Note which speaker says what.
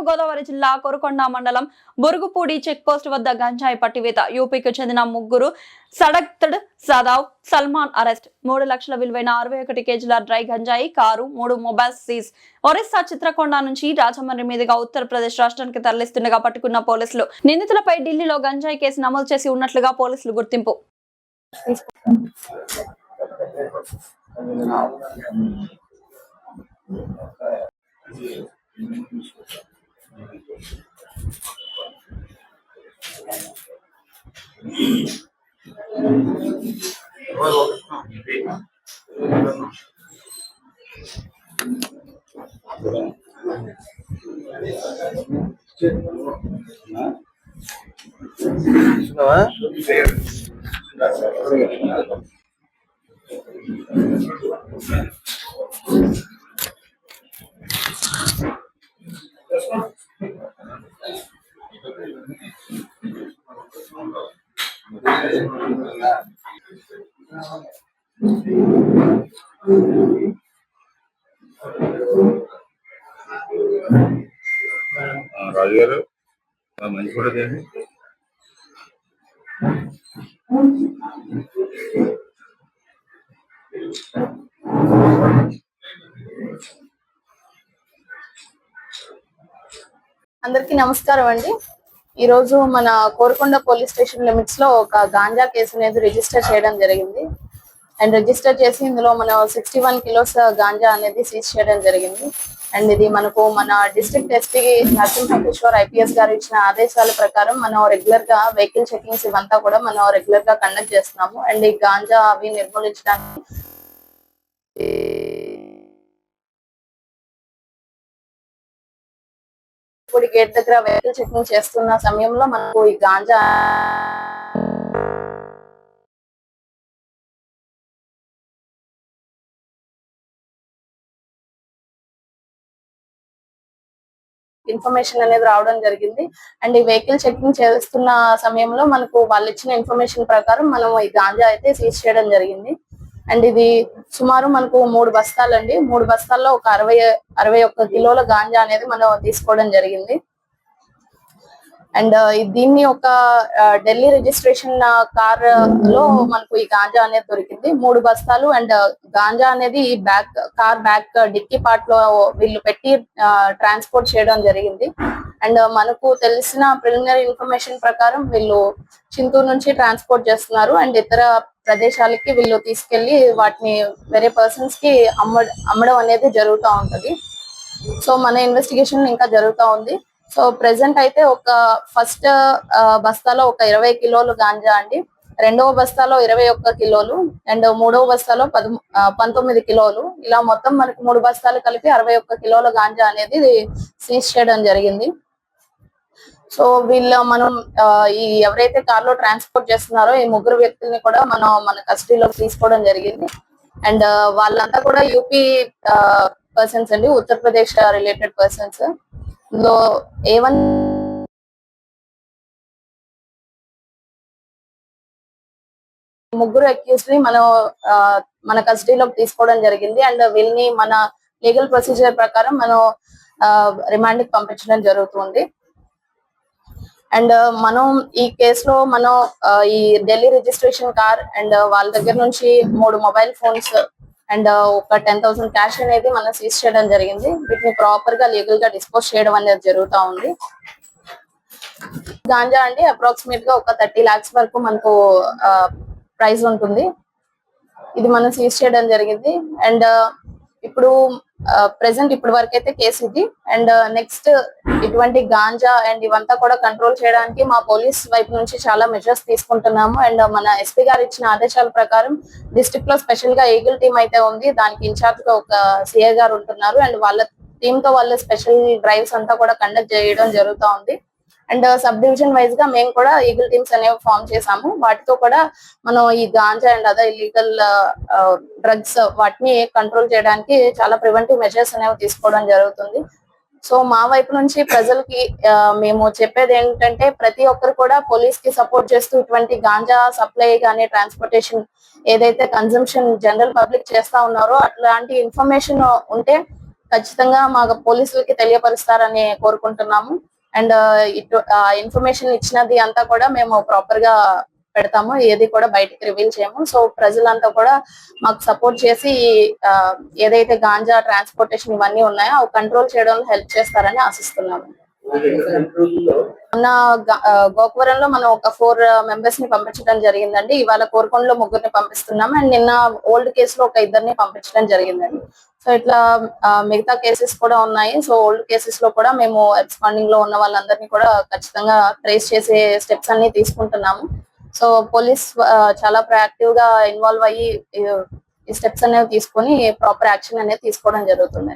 Speaker 1: తూర్పుగోదావరి జిల్లా కొరకొండ మండలం బురుగుపూడి check post వద్ద గంజాయి పట్టివేత. యూపీకి చెందిన ముగ్గురు సడక్తడ్ సదావ్ సల్మాన్ అరెస్ట్. 3 లక్షల విలువైన 61 కేజీల డ్రై గంజాయి, car, 3 mobiles seize. Orissa Chitrakonda నుంచి రాజమండ్రి మీదుగా ఉత్తరప్రదేశ్ రాష్ట్రానికి తరలిస్తుండగా పట్టుకున్న పోలీసులు. నిందితులపై ఢిల్లీలో గంజాయి కేసు నమోదు చేసి ఉన్నట్లుగా పోలీసులు గుర్తింపు.
Speaker 2: రాజు గారు మంచి కూడా
Speaker 3: అందరికీ నమస్కారం అండి. ఈ రోజు మన కోరకొండ పోలీస్ స్టేషన్ లిమిట్స్ లో ఒక గాంజా కేసు అనేది రిజిస్టర్ చేయడం జరిగింది. అండ్ రిజిస్టర్ చేసి ఇందులో మనం 61 కిలోస్ గాంజా అనేది సీజ్ చేయడం జరిగింది. అండ్ ఇది మనకు మన డిస్ట్రిక్ట్ ఎస్పీ నరసింహకిషోర్ ఐపీఎస్ గారు ఇచ్చిన ఆదేశాల ప్రకారం మనం రెగ్యులర్ గా వెహికల్ చెకింగ్స్ ఇవంతా కూడా మనం రెగ్యులర్ గా కండక్ట్ చేస్తున్నాము. అండ్ ఈ గాంజా అవి నిర్మూలించడానికి గేట్ దగ్గర వెహికల్ చెకింగ్ చేస్తున్న సమయంలో మనకు ఈ గాంజా ఇన్ఫర్మేషన్ అనేది రావడం జరిగింది. అండ్ ఈ వెహికల్ చెకింగ్ చేస్తున్న సమయంలో మనకు వాళ్ళు ఇచ్చిన ఇన్ఫర్మేషన్ ప్రకారం మనం ఈ గాంజా అయితే సీజ్ చేయడం జరిగింది. అండ్ ఇది సుమారు మనకు 3 బస్తాలు అండి. 3 బస్తాల్లో ఒక 61 కిలోల గాంజా అనేది మనం తీసుకోవడం జరిగింది. అండ్ దీన్ని ఒక ఢిల్లీ రిజిస్ట్రేషన్ కార్ లో మనకు ఈ గాంజా అనేది దొరికింది. 3 బస్తాలు. అండ్ గాంజా అనేది కార్ బ్యాక్ డిక్కీ పార్ట్ లో వీళ్ళు పెట్టి ట్రాన్స్పోర్ట్ చేయడం జరిగింది. అండ్ మనకు తెలిసిన ప్రిలిమినరీ ఇన్ఫర్మేషన్ ప్రకారం వీళ్ళు చింతూరు నుంచి ట్రాన్స్పోర్ట్ చేస్తున్నారు. అండ్ ఇతర ప్రదేశాలకి వీళ్ళు తీసుకెళ్లి వాటిని వేరే పర్సన్స్ కి అమ్మడం అనేది జరుగుతూ ఉంటది. సో మన ఇన్వెస్టిగేషన్ ఇంకా జరుగుతూ ఉంది. సో ప్రెసెంట్ అయితే ఒక ఫస్ట్ బస్తాలో ఒక 20 కిలోలు గాంజా అండి, రెండవ బస్తాలో 21 కిలోలు, అండ్ మూడవ బస్తాలో 19 కిలోలు, ఇలా మొత్తం మనకు 3 బస్తాలు కలిపి 61 కిలోల గాంజా అనేది సీజ్ చేయడం జరిగింది. సో మనం ఈ ఎవరైతే కార్ లో ట్రాన్స్పోర్ట్ చేస్తున్నారో ఈ 3 వ్యక్తుల్ని కూడా మనం మన కస్టడీలో తీసుకోవడం జరిగింది. అండ్ వాళ్ళంతా కూడా యూపీ పర్సన్స్ అండి, ఉత్తరప్రదేశ్ రిలేటెడ్ పర్సన్స్. ఇందులో A1 ముగ్గురు అక్యూజ్డ్ ని మనం మన కస్టడీలోకి తీసుకోవడం జరిగింది. అండ్ వీళ్ళని మన లీగల్ ప్రొసీజర్ ప్రకారం మనం రిమాండ్ కి పంపించడం జరుగుతుంది. అండ్ మనం ఈ కేసులో మనం ఈ ఢిల్లీ రిజిస్ట్రేషన్ కార్ అండ్ వాళ్ళ దగ్గర నుంచి 3 మొబైల్ ఫోన్స్ అండ్ ఒక 10,000 క్యాష్ అనేది మనం సీజ్ చేయడం జరిగింది. వీటిని ప్రాపర్ గా లీగల్ గా డిస్పోజ్ చేయడం అనేది జరుగుతూ ఉంది. గాంజా అండి అప్రాక్సిమేట్ గా ఒక 30 lakhs వరకు మనకు ప్రైస్ ఉంటుంది. ఇది మనం సీజ్ చేయడం జరిగింది. అండ్ ఇప్పుడు ప్రెసెంట్ ఇప్పటి వరకు అయితే కేసు ఇది. అండ్ నెక్స్ట్ ఇటువంటి గాంజా అండ్ ఇవంతా కూడా కంట్రోల్ చేయడానికి మా పోలీస్ వైపు నుంచి చాలా మెజర్స్ తీసుకుంటున్నాము. అండ్ మన ఎస్పీ గారు ఇచ్చిన ఆదేశాల ప్రకారం డిస్ట్రిక్ట్ లో స్పెషల్ గా ఈగిల్ టీమ్ అయితే ఉంది. దానికి ఇన్ఛార్జ్ గా ఒక సిఐ గారు ఉంటున్నారు. అండ్ వాళ్ళ టీమ్ తో వాళ్ళు స్పెషల్ డ్రైవ్స్ అంతా కూడా కండక్ట్ చేయడం జరుగుతూ ఉంది. అండ్ సబ్ డివిజన్ వైజ్ గా మేము కూడా ఈగిల్ టీమ్స్ అనేవి ఫామ్ చేసాము. వాటితో కూడా మనం ఈ ganja and other illegal drugs వాటిని కంట్రోల్ చేయడానికి చాలా ప్రివెంటివ్ మెజర్స్ అనేవి తీసుకోవడం జరుగుతుంది. సో మా వైపు నుంచి ప్రజలకి మేము చెప్పేది ఏంటంటే ప్రతి ఒక్కరు కూడా పోలీస్ కి సపోర్ట్ చేస్తూ ఇటువంటి గాంజా సప్లై కానీ ట్రాన్స్పోర్టేషన్ ఏదైతే కన్సంప్షన్ జనరల్ పబ్లిక్ చేస్తా ఉన్నారో అట్లాంటి ఇన్ఫర్మేషన్ ఉంటే ఖచ్చితంగా మా పోలీసులకి తెలియపరుస్తారని కోరుకుంటున్నాము. అండ్ ఇటు ఇన్ఫర్మేషన్ ఇచ్చినది అంతా కూడా మేము ప్రాపర్ గా పెడతాము, ఏది కూడా బయటికి రివీల్ చేయము. సో ప్రజలంతా కూడా మాకు సపోర్ట్ చేసి ఏదైతే గాంజా ట్రాన్స్పోర్టేషన్ ఇవన్నీ ఉన్నాయో అవి కంట్రోల్ చేయడంలో హెల్ప్ చేస్తారని ఆశిస్తున్నాము. మొన్న గోకవరంలో మనం ఒక 4 మెంబర్స్ ని పంపించడం జరిగిందండి. ఇవాళ కోరుకొండలో 3 పంపిస్తున్నాం. అండ్ నిన్న ఓల్డ్ కేసులో ఒక 2 పంపించడం జరిగిందండి. సో ఇట్లా మిగతా కేసెస్ కూడా ఉన్నాయి. సో ఓల్డ్ కేసెస్ లో కూడా మేము ఎక్స్పాండింగ్ లో ఉన్న వాళ్ళందరినీ కూడా ఖచ్చితంగా ట్రేస్ చేసే స్టెప్స్ అన్ని తీసుకుంటున్నాము. సో పోలీస్ చాలా ప్రయాక్టివ్ గా ఇన్వాల్వ్ అయ్యి ఈ స్టెప్స్ అనేవి తీసుకొని ప్రాపర్ యాక్షన్ అనేది తీసుకోవడం జరుగుతుంది.